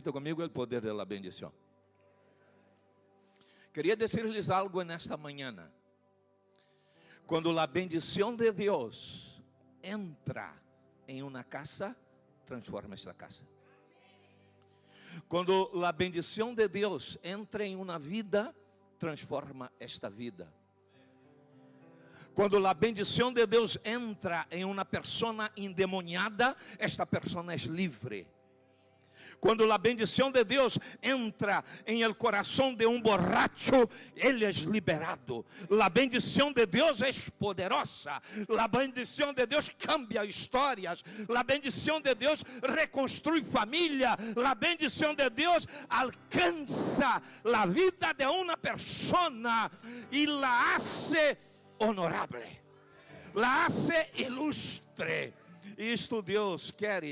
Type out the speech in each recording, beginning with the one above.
Repita comigo, o poder da bendição. Queria dizer-lhes algo nesta manhã. Quando a bendição de Deus entra em uma casa, transforma esta casa. Quando a bendição de Deus entra em uma vida, transforma esta vida. Quando a bendição de Deus entra em uma pessoa endemoniada, esta pessoa é livre. Quando a bendição de Deus entra em el coração de borracho, ele é liberado. A bendição de Deus é poderosa. A bendição de Deus cambia histórias. A bendição de Deus reconstrui família. A bendição de Deus alcança a vida de uma pessoa e la hace honorable, la hace ilustre. Isto Deus quer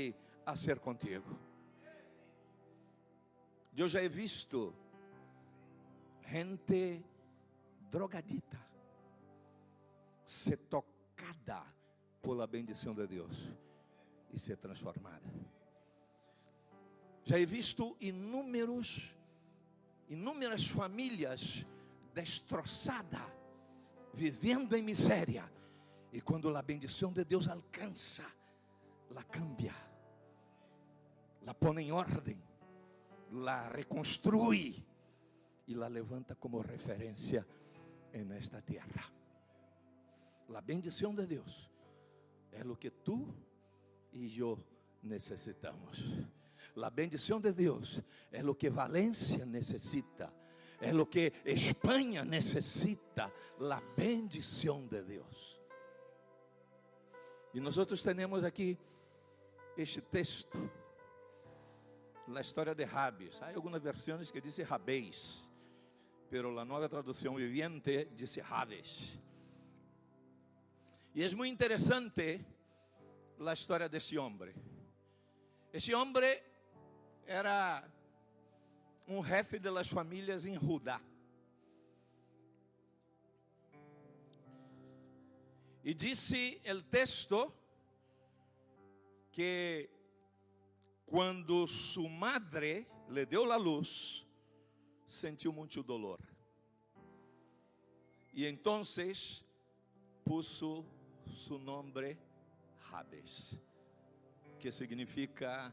fazer contigo. Eu já he visto gente drogadita ser tocada por la bendição de Deus e ser transformada. Já he visto inúmeras famílias destroçadas, vivendo em miséria, e quando a bendição de Deus alcança, la cambia, la põe em ordem, la reconstrui e la levanta como referência en esta terra. A bendição de Deus é o que tu e eu necessitamos. A bendição de Deus é o que Valência necessita. É o que Espanha necessita. A bendição de Deus. E nós temos aqui este texto, a história de Jabes. Há algumas versões que dizem Jabes, pero a nova tradução viviente diz Jabes. E é muito interessante a história desse homem. Esse homem era jefe de las famílias em Judá. E disse o texto que quando sua madre le deu a luz, sentiu muito dolor. E então puso su nome Jabes, que significa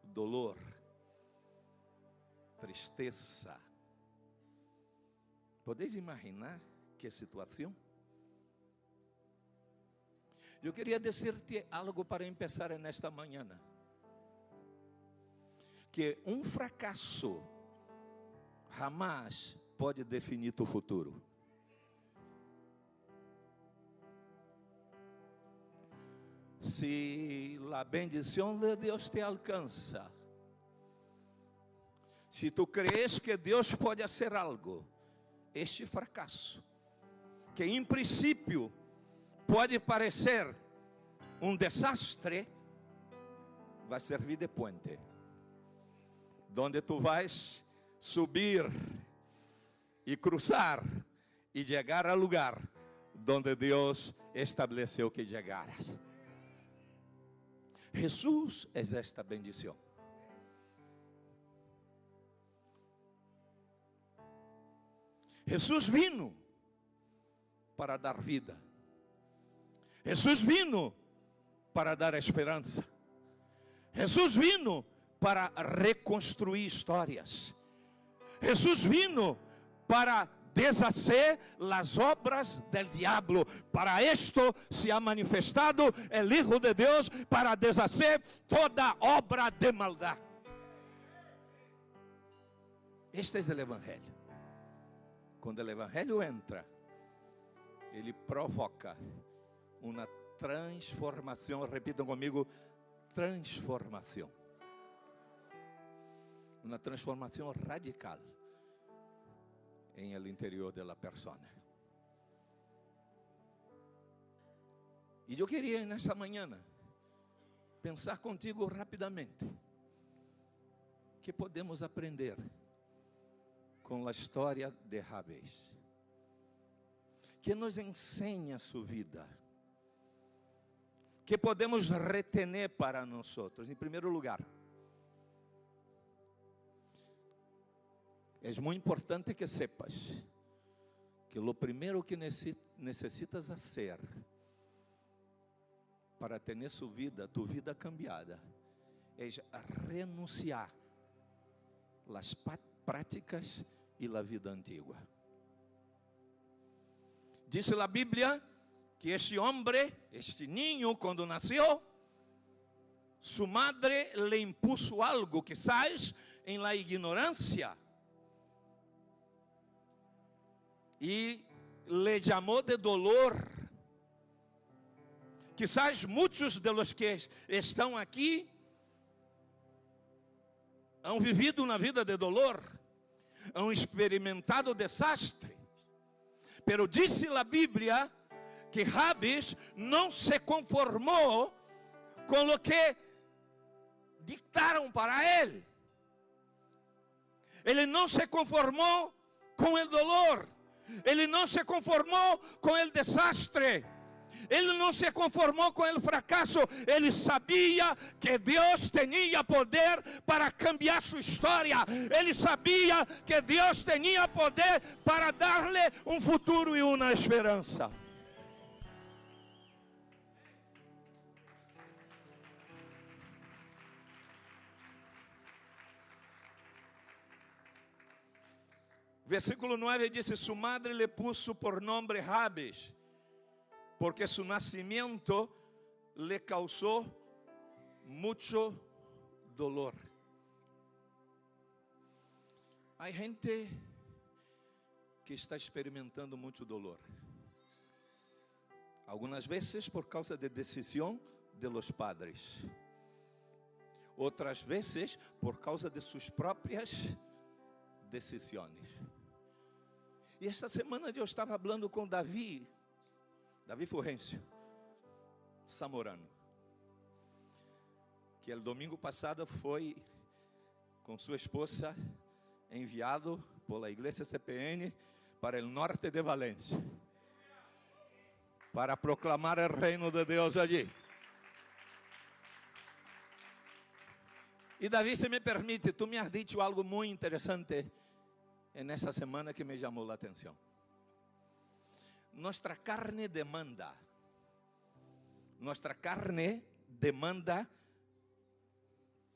dolor, tristeza. ¿Podéis imaginar que situação? Eu queria dizer-te algo para começar nesta manhã. Que fracasso jamais pode definir tu futuro. Se a bendição de Deus te alcança, se tu crees que Deus pode fazer algo, este fracasso, que em princípio pode parecer desastre, vai servir de puente, donde tu vais subir e cruzar e chegar ao lugar donde Deus estabeleceu que chegaras. Jesus é esta bendição. Jesus vino para dar vida. Jesus vino para dar esperança. Jesus vino para reconstruir histórias. Jesus vino para deshacer as obras del diablo. Para esto se ha manifestado el Hijo de Deus, para deshacer toda obra de maldad. Este es el Evangelho. Quando o Evangelho entra, ele provoca uma transformação. Repitam comigo, transformação. Uma transformação radical em el interior da pessoa. E eu queria nessa manhã pensar contigo rapidamente que podemos aprender com a história de Jabes, que nos ensina sua vida, que podemos retener para nós. Em primeiro lugar, é muito importante que sepas que o primeiro que necessitas fazer para ter tu vida cambiada, é renunciar as práticas e a vida antiga. Diz a Bíblia que este homem, este niño, quando nasceu, sua madre le impuso algo, quizás em la ignorância, e le chamou de dolor. Quizás muitos de los que estão aqui han vivido uma vida de dolor, han experimentado desastre. Pero disse a Bíblia que Jabes não se conformou com o que dictaram para ele. Ele não se conformou com o dolor. Ele não se conformou com o desastre. Ele não se conformou com o fracasso. Ele sabia que Deus tinha poder para cambiar sua história. Ele sabia que Deus tinha poder para dar-lhe um futuro e uma esperança. Versículo 9 diz: sua madre le puso por nombre Jabes, porque su nacimiento le causó mucho dolor. Há gente que está experimentando muito dolor. Algumas vezes por causa de decisão de los padres. Outras vezes por causa de suas próprias decisões. E esta semana eu estava falando com Davi Furrencio Samorano, que o domingo passado foi com sua esposa enviado por la igreja CPN para o norte de Valência, para proclamar o reino de Deus allí. E Davi, se me permite, tu me has dicho algo muito interessante nessa semana que me chamou a atenção. Nossa carne demanda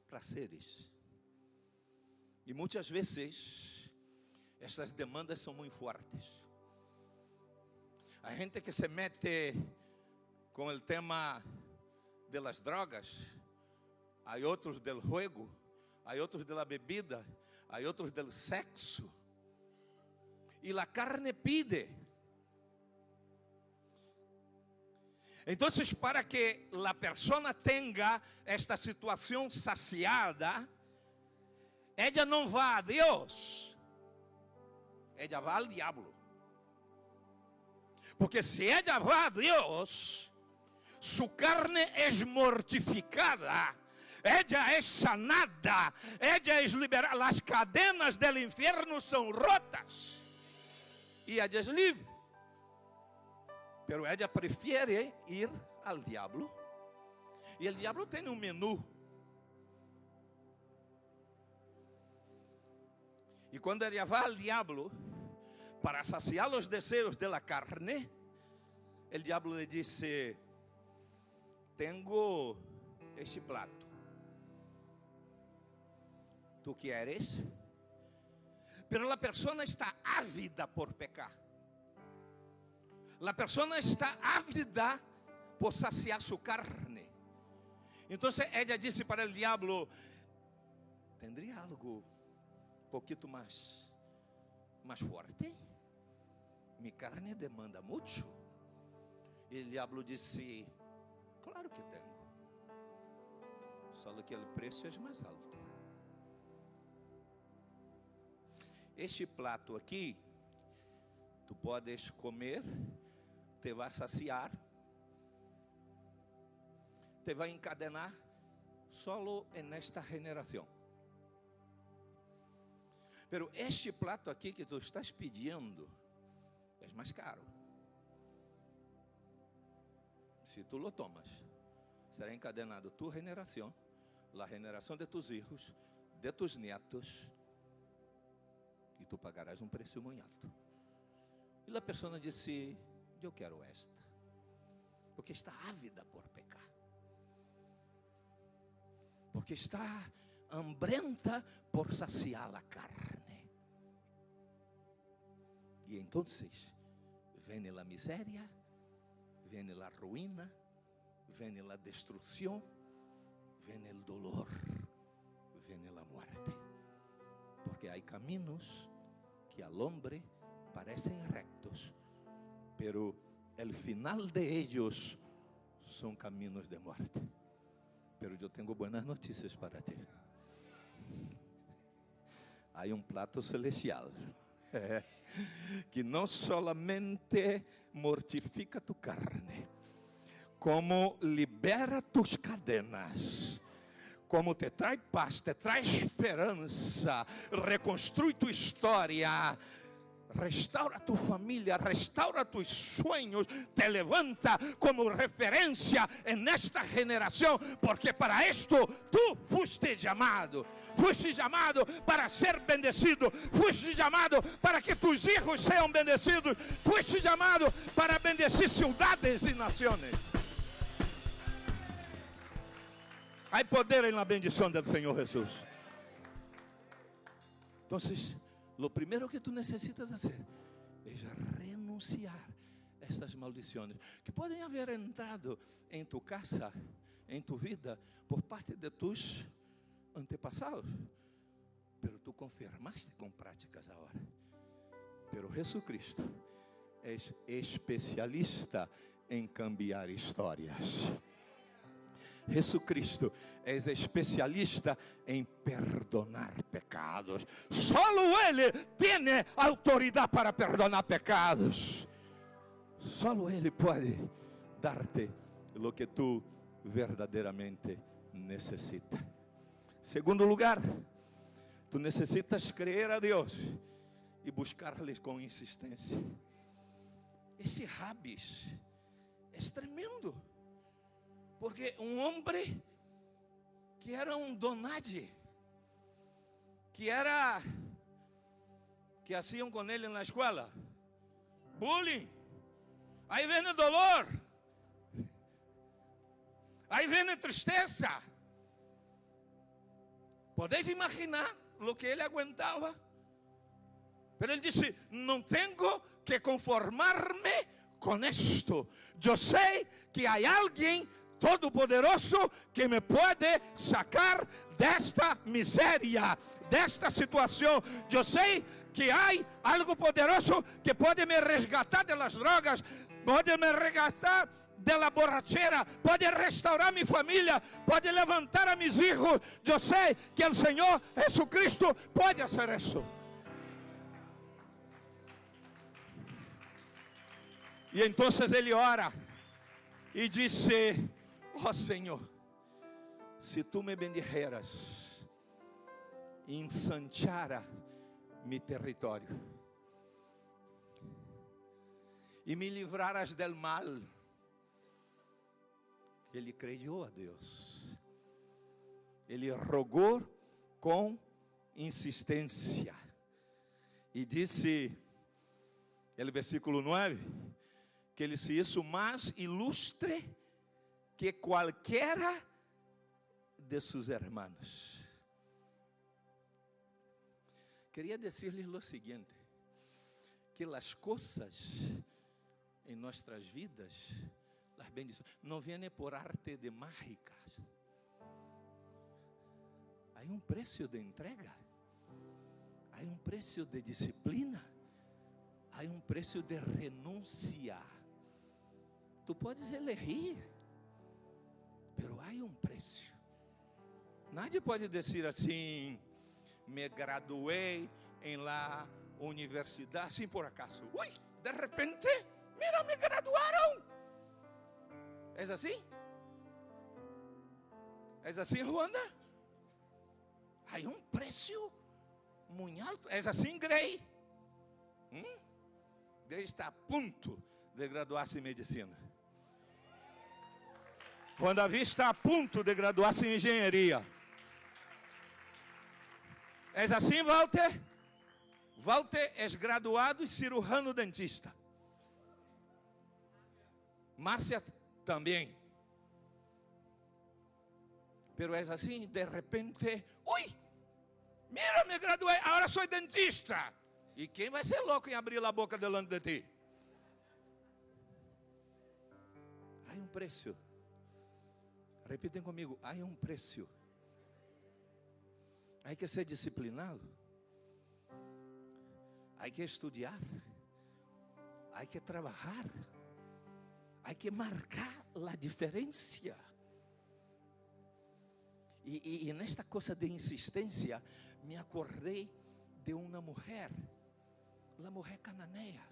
prazeres. E muitas vezes essas demandas são muito fortes. A gente que se mete com o tema de las drogas, há outros del juego, há outros de la bebida, há outros del sexo. E a carne pide. Então, para que a pessoa tenha esta situação saciada, ela não vai a Deus, ela vai ao diabo. Porque se ela vai a Deus, sua carne é mortificada, ela é sanada, ela é liberada, as cadenas do inferno são rotas e ela é livre. Pero ella prefere ir al diablo. E o diablo tem um menu. E quando ella vai al diablo para saciar os desejos de la carne, o diablo le dice: tengo este plato. ¿Tú quieres? Pero la persona está ávida por pecar. La persona está ávida por saciar su carne. Entonces ella dice para el diablo: ¿tendría algo un poquito más fuerte? Mi carne demanda mucho. Y el diablo dice: claro que tengo, solo que el precio es más alto. Este plato aqui, tu podes comer, te vai saciar, te vai encadenar solo en esta generação. Pero este plato aqui que tu estás pedindo é mais caro. Se tu lo tomas, será encadenado tu generação, a generação de tus hijos, de tus nietos, e tu pagarás um preço muito alto. E a pessoa disse: eu quero esta, porque está ávida por pecar, porque está hambrienta por saciar a carne. E então vem a miséria, vem a ruína, vem a destruição, vem o dolor, vem a muerte. Porque há caminhos que al hombre parecem rectos, pero el final de ellos son caminos de muerte. Pero eu tenho buenas noticias para ti. Há um plato celestial que não solamente mortifica tu carne, como libera tus cadenas, como te traz paz, te traz esperança, reconstrui tu história, restaura tu família, restaura tus sueños, te levanta como referência nesta geração, porque para isto tu fuiste chamado para ser bendecido, fuiste chamado para que tus hijos sejam bendecidos, fuiste chamado para bendecir cidades e nações. Há poder na bendição do Senhor Jesus. Então, lo primero que tu necessitas fazer é renunciar a estas maldições que podem haver entrado em tu casa, em tu vida, por parte de tus antepassados, pero tu confirmaste com práticas agora. Pero Jesucristo é especialista em cambiar histórias. Jesucristo é especialista em perdonar pecados. Solo Ele tem autoridade para perdonar pecados. Solo Ele pode dar-te o que tu verdadeiramente necessitas. Segundo lugar, tu necessitas crer a Deus e buscar-lhe com insistência. Esse Rabis é tremendo. Porque um homem que era um donade, que haciam com ele na escola, bullying, aí vem o dolor, aí vem a tristeza. Podeis imaginar o que ele aguentava? Pero ele disse: não tenho que conformar-me com isto. Eu sei que há alguém todo-poderoso que me pode sacar desta miséria, desta situação. Eu sei que há algo poderoso que pode me resgatar das drogas, pode me resgatar da borrachera, pode restaurar minha família, pode levantar a meus filhos. Eu sei que o Senhor Jesucristo pode fazer isso. E então ele ora e disse: ó Senhor, se tu me bendijeras, ensanchara mi território e me livraras del mal. Ele creu a Deus, ele rogou com insistência e disse, no versículo 9, que ele se hizo mais ilustre que qualquera de seus hermanos. Queria dizer-lhes o seguinte, que as coisas em nossas vidas, as bendições, não vêm por arte de mágicas. Há um preço de entrega, há um preço de disciplina, há um preço de renúncia. Tu podes elegir, pero há um preço. Nadie pode dizer assim: me graduei em la universidade, assim por acaso. Ui, de repente, mira, me graduaram. É assim? É assim, Ruanda? Há um preço muito alto. É assim, Grey? Grey está a ponto de graduar-se em medicina. Juan Davi está a ponto de graduar-se em engenharia. É assim, Walter? Walter é graduado e cirurgião dentista. Márcia também. Pero é assim, de repente, ui, mira, me graduei, agora sou dentista. E quem vai ser louco em abrir a boca delante de ti? Há um preço. Repitem comigo, há um preço. Há que ser disciplinado. Há que estudar. Há que trabalhar. Há que marcar a diferença. E nesta coisa de insistência, me acordei de uma mulher, a mulher cananeia.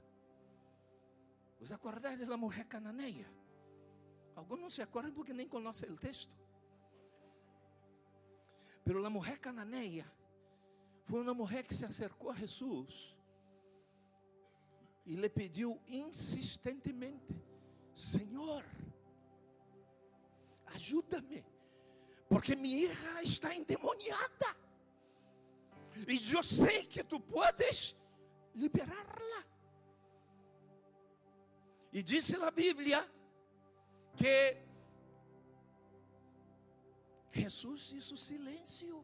¿Os acordáis da mulher cananeia? Alguns não se acordam porque nem conhecem o texto. Pero a mulher cananeia foi uma mulher que se acercou a Jesus e lhe pediu insistentemente: Senhor, ajuda-me, porque minha hija está endemoniada, e eu sei que tu podes liberá-la. E disse a Bíblia que Jesus hizo silêncio.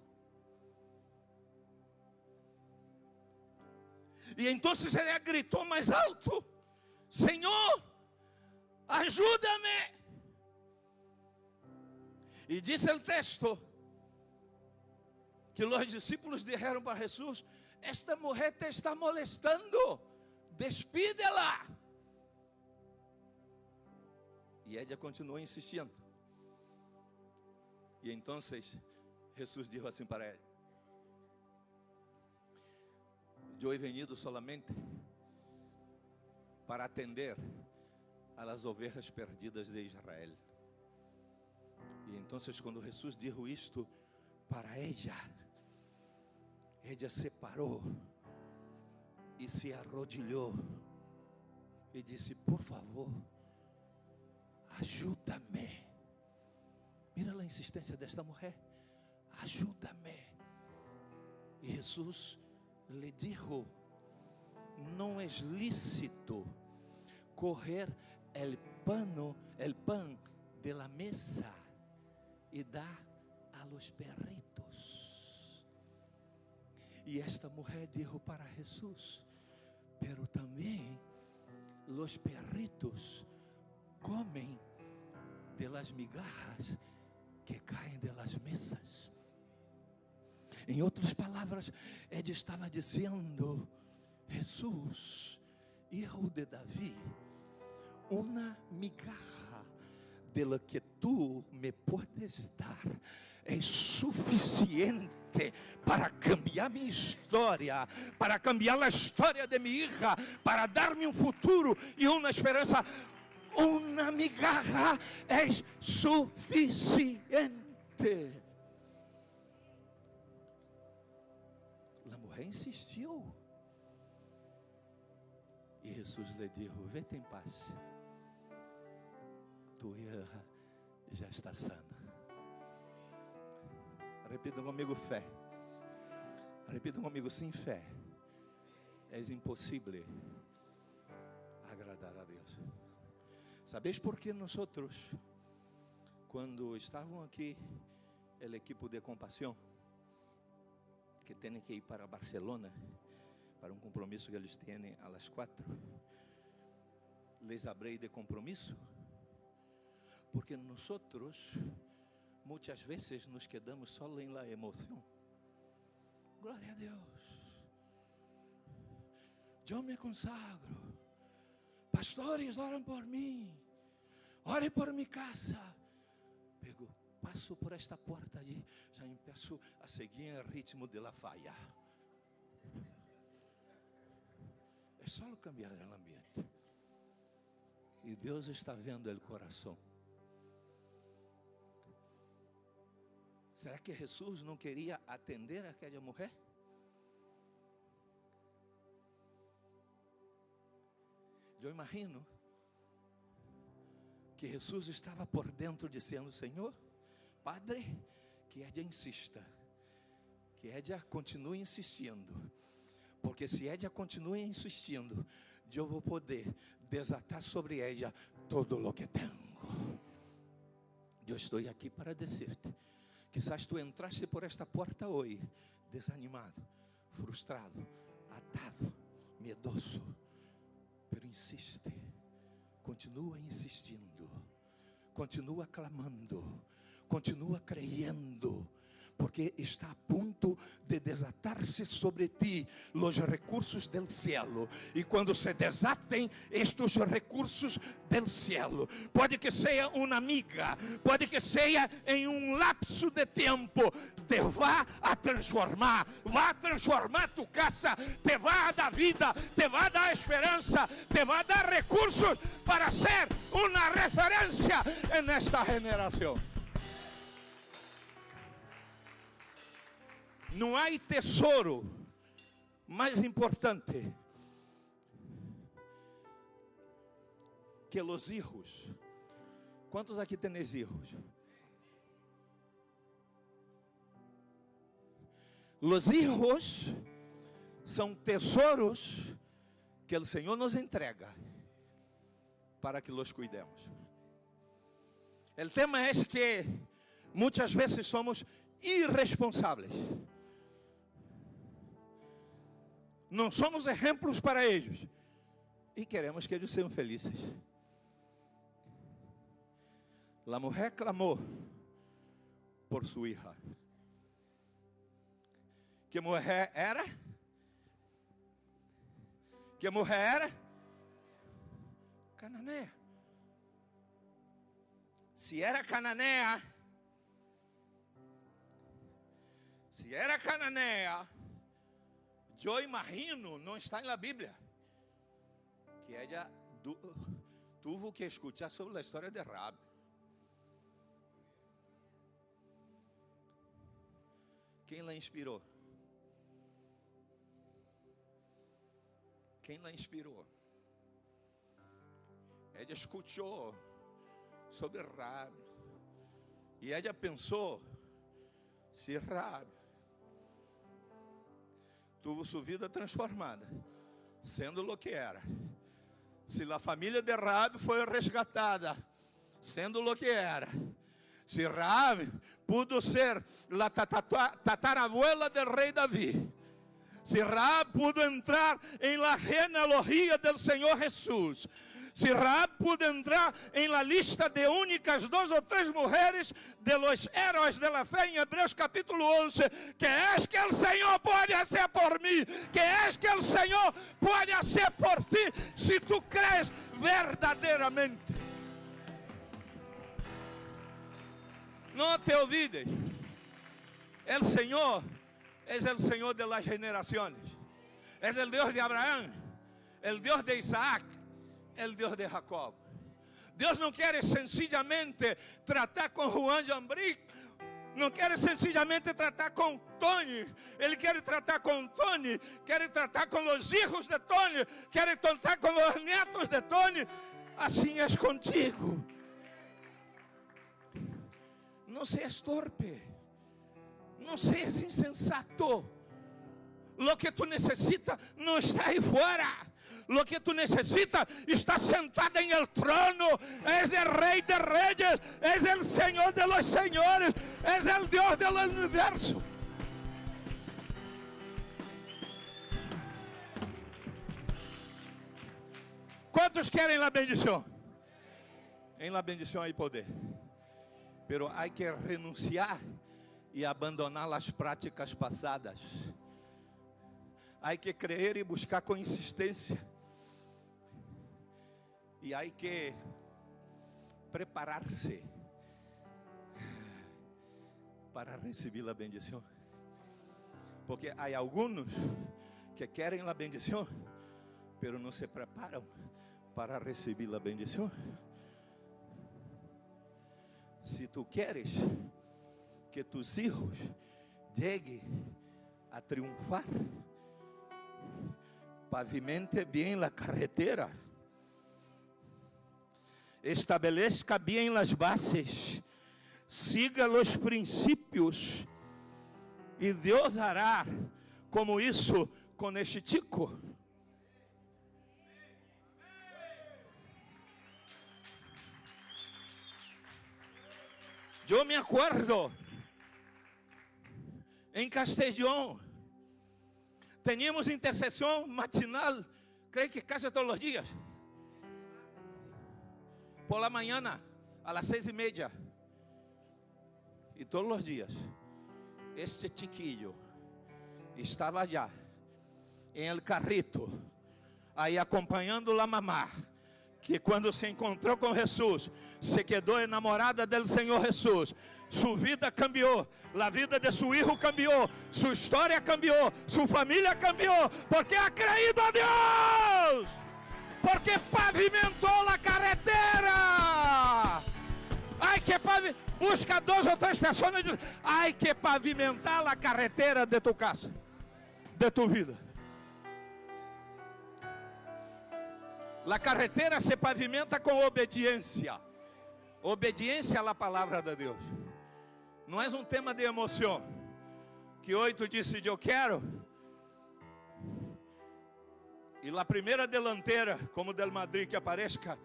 E então ele gritou mais alto: Senhor, ajuda-me. E disse o texto que os discípulos disseram para Jesus: esta mulher te está molestando, despídela. E ela continuou insistindo. E então Jesus disse assim para ela: eu he venido solamente para atender a las ovelhas perdidas de Israel. E então quando Jesus disse isto para ela se parou e se arrodilhou e disse: por favor, ajuda-me. Mira a insistência desta mulher: ajuda-me. E Jesus lhe disse: não é lícito correr el pan de la mesa e dar a los perritos. E esta mulher disse para Jesus: pero também los perritos comem de las migajas que caem de las mesas. Em outras palavras, ele estava dizendo: Jesus, hijo de Davi, uma migaja de lo que tu me puedes dar é suficiente para cambiar minha história, para cambiar a história de minha hija, para dar-me um futuro e uma esperança. Uma migaja é suficiente. A mulher insistiu. E Jesus lhe disse: vete em paz, tua hija já está sana. Repitam comigo: fé. Repitam comigo: sem fé é impossível agradar a Deus. Sabeis por que nós, quando estavam aqui, o equipo de compaixão, que tem que ir para Barcelona, para um compromisso que eles têm às 4, les hablei de compromisso, porque nós, muitas vezes, nos quedamos só em la emoção. Glória a Deus. Eu me consagro. Pastores, oram por mim. Ore por minha casa. Passo por esta porta ali, já empeço a seguir o ritmo de la falla. É só cambiar o ambiente. E Deus está vendo o coração. Será que Jesus não queria atender aquela mulher? Eu imagino que Jesus estava por dentro dizendo: Senhor, Padre, que ella insista, que ella continue insistindo, Porque se ella continua insistindo, eu vou poder desatar sobre ella todo o que tenho. Eu estou aqui para dizer-te, quizás tu entraste por esta porta hoje, desanimado, frustrado, atado, miedoso. Pero insiste, continua insistindo, continua clamando, continua creyendo, porque está a ponto de desatar-se sobre ti os recursos del cielo. E quando se desatem estes recursos del cielo, pode que seja uma amiga, pode que seja em um lapso de tempo, te vá a transformar tu casa, te vá a dar vida, te vá a dar esperança, te vá a dar recursos para ser uma referência nesta geração. Não há tesouro mais importante que os hijos. Quantos aqui têm hijos? Os hijos são tesouros que o Senhor nos entrega para que los cuidemos. O tema é que muitas vezes somos irresponsáveis. Não somos exemplos para eles e queremos que eles sejam felizes. A mulher clamou por sua hija. Que mulher era? Que mulher era? Cananeia. Se era cananeia, eu imagino, não está na Bíblia, que ela tuvo que escuchar sobre a história de Rahab. Quem la inspirou? Quem la inspirou? Ela escutou sobre Rahab e ela pensou: se Rahab tuvo sua vida transformada, sendo o que era, se a família de Rahab foi resgatada, sendo o que era, se Rahab pudo ser a tatarabuela do rei Davi, se Rahab pudo entrar em la genealogia do Senhor Jesus, se Rahab pudo entrar em la lista de únicas 2 ou 3 mulheres de los héroes de la fé em Hebreus capítulo 11, que es que o Senhor pode fazer por mim, que es que o Senhor pode fazer por ti, se tu crees verdadeiramente. Não te olvides, o Senhor é o Senhor de las generaciones, é o Deus de Abraão, o Deus de Isaac, o Deus de Jacob. Deus não quer sencillamente tratar com Juan Jambric, não quer sencillamente tratar com Tony, Ele quer tratar com Tony, quer tratar com os filhos de Tony, quer tratar com os netos de Tony. Assim é contigo. Não seas torpe, não seas insensato. Lo que tu necessitas não está aí fora. Lo que tu necesitas está sentado en el trono. Es el Rey de Reyes, es el Señor de los Señores, es el Dios del universo. ¿Cuántos quieren la bendición? En la bendición hay poder, pero hay que renunciar y abandonar las prácticas pasadas. Hay que creer y buscar con insistencia. E há que preparar-se para receber a bendição. Porque há alguns que querem a bendição, mas não se preparam para receber a bendição. Se tu queres que tus hijos cheguem a triunfar, pavimente bem a carretera, estabelezca bem as bases, siga os princípios, e Deus hará como isso con este chico. Yo me acuerdo, en Castellón, teníamos intercesión matinal, creo que casi todos los días, por la mañana, a las 6:30. Y todos los días, este chiquillo estaba allá, en el carrito, ahí acompañando la mamá, que quando se encontrou com Jesus, se quedou enamorada do Senhor Jesus. Sua vida cambiou, a vida de seu filho cambiou, sua história cambiou, sua família cambiou, porque ha creído a Deus, porque pavimentou a carretera. Ai que busca 2 ou 3 pessoas e diz: ai que pavimentar a carretera de tu casa, de tu vida. A carretera se pavimenta com obediência. Obediência à palavra de Deus. Não é um tema de emoção. Que hoje tu disse eu quero. E a primeira delantera, como del Madrid, que apareça.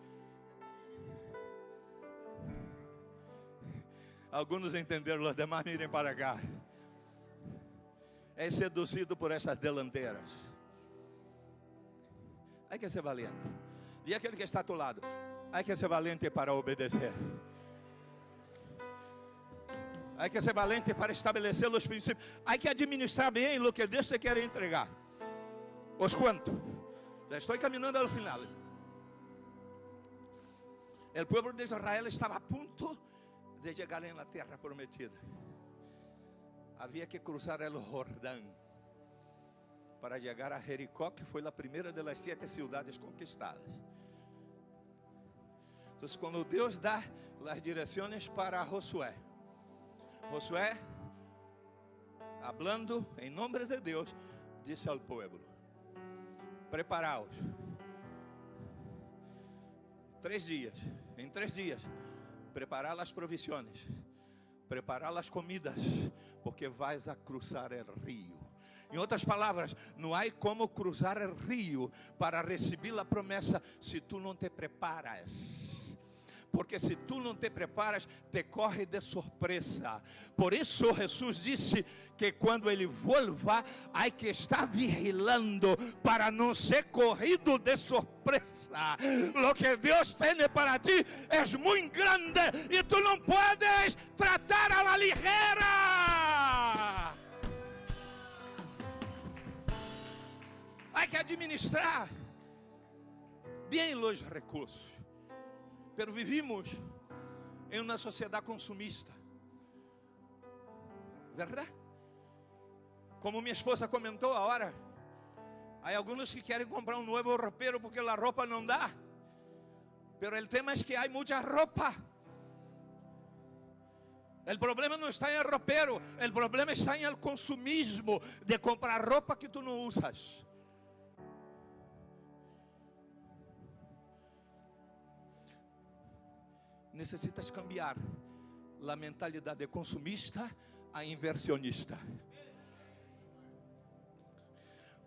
Alguns entenderam, os demais mirem para cá. É seduzido por essas delanteras. Hay que ser valiente. E aquele que está a tu lado, hay que ser valiente para obedecer. Hay que ser valiente para estabelecer os princípios. Hay que administrar bem o que Deus te quer entregar. Os cuento. Já estou caminhando ao final. O povo de Israel estava a ponto de chegar na terra prometida. Havia que cruzar o Jordão para chegar a Jericó, que foi a primeira das 7 cidades conquistadas. Então, quando Deus dá as direções para Josué, hablando em nome de Deus, disse ao povo: preparaos. 3 dias, em 3 dias, preparar as provisões, preparar as comidas, porque vais a cruzar o rio. Em outras palavras, não há como cruzar o rio para receber a promessa se tu não te preparas. Porque se tu não te preparas, te corre de surpresa. Por isso Jesus disse que quando Ele volva, há que estar vigilando para não ser corrido de surpresa. Lo que Deus tem para ti é muito grande e tu não puedes tratar a la ligera. Há que administrar bem os recursos. Pero vivimos em uma sociedade consumista, verdade? Como minha esposa comentou agora, há alguns que querem comprar um novo roupeiro porque a roupa não dá. Pero o tema é que há muita roupa. O problema não está em el roupeiro, o problema está em el consumismo de comprar roupa que tu não usas. Necessitas cambiar a mentalidade consumista a inversionista.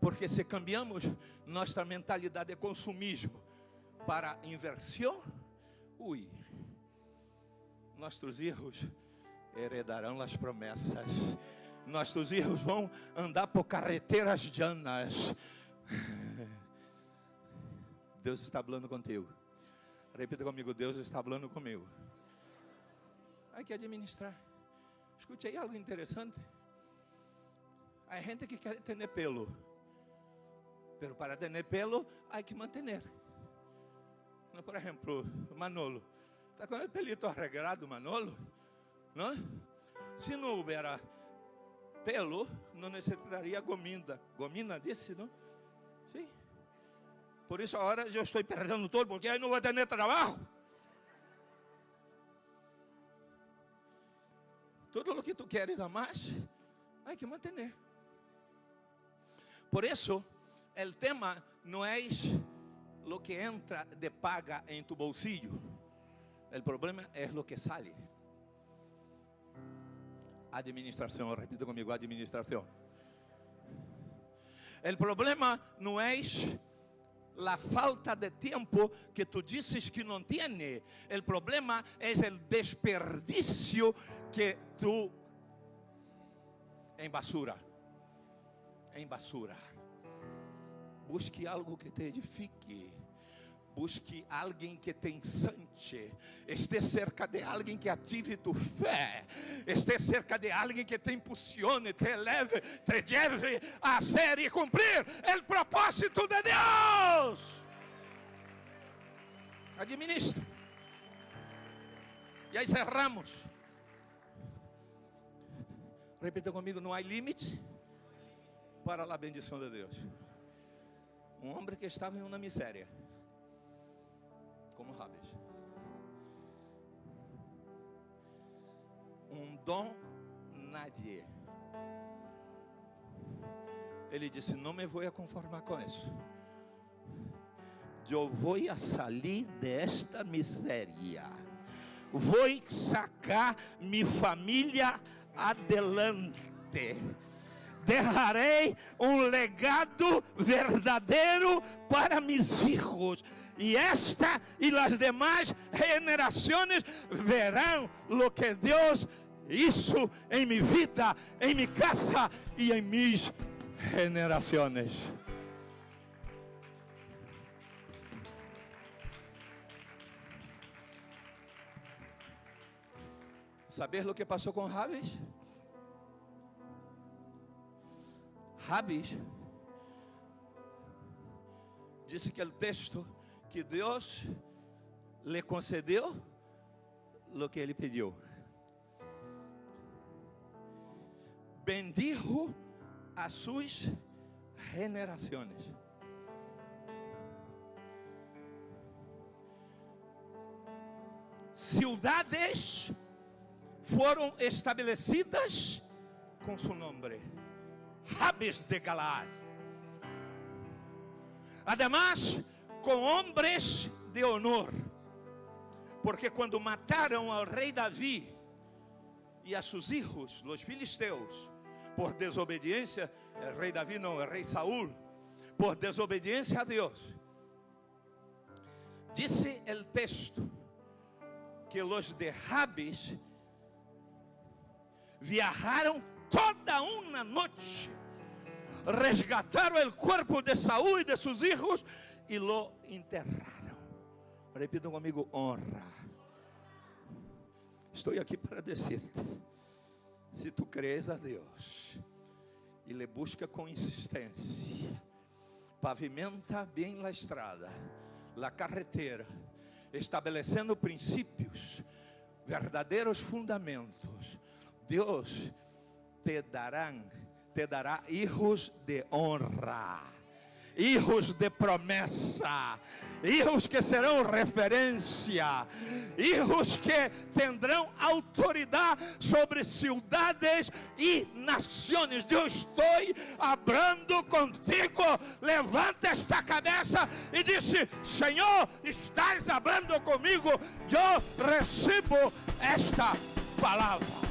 Porque se cambiamos nossa mentalidade de consumismo para inversão, nossos filhos heredarão as promessas. Nossos filhos vão andar por carreteras llanas. Deus está falando contigo. Repita comigo: Deus está falando comigo. Há que administrar. Escute aí algo interessante. Há gente que quer ter pelo, pero para ter pelo há que manter. Por exemplo, Manolo. Está com o pelito arreglado, Manolo? Não? Se não houvera pelo, não necessitaria gomina. Gomina disse, não? Sim. Por isso agora eu estou perdendo todo, porque aí não vou ter trabalho. Tudo o que tu queres a mais, há que manter. Por isso, o tema não é o que entra de paga em tu bolsillo. O problema é o que sale. Administração, repita comigo: administração. O problema não é a falta de tempo que tu dizes que não tem. O problema é o desperdício que tu em basura. Busque algo que te edifique. Busque alguém que te ensante. Esteja cerca de alguém que ative tu fé. Esteja cerca de alguém que te impulsione, te eleve, te lleve a ser e cumprir o propósito de Deus. Administra. E aí cerramos. Repita comigo: não há limite para a bendição de Deus. Um homem que estava em uma miséria, como Jabes, don nadie. Ele disse: não me vou a conformar com isso. Eu vou a sair desta miséria. Vou sacar minha família adelante. Derrarei legado verdadeiro para mis hijos. E esta e as demais gerações verão lo que Deus hizo em minha vida, em minha casa e em mis gerações. Saber lo que passou com Jabes? Jabes disse que o texto que Deus lhe concedeu lo que ele pediu. Bendijo a suas gerações. Cidades foram estabelecidas com seu nome, Jabes de Galaad. Además, com homens de honor, porque quando mataram ao rei Davi e a seus filhos, os filisteus, por desobediência, o rei Davi não, o rei Saúl, por desobediência a Deus, disse o texto que os de Jabes viajaram toda uma noite, resgataram o corpo de Saúl e de seus filhos e lo enterraram. Repitam comigo: honra. Estou aqui para dizer-te, se tu crees a Deus e le busca com insistência, pavimenta bem a estrada, a carretera, estabelecendo princípios, verdadeiros fundamentos, Deus te dará hijos de honra, hijos de promessa, hijos que serão referência, hijos que terão autoridade sobre cidades e nações. Eu estou hablando contigo. Levanta esta cabeça e disse: Senhor, estás hablando comigo. Eu recebo esta palavra.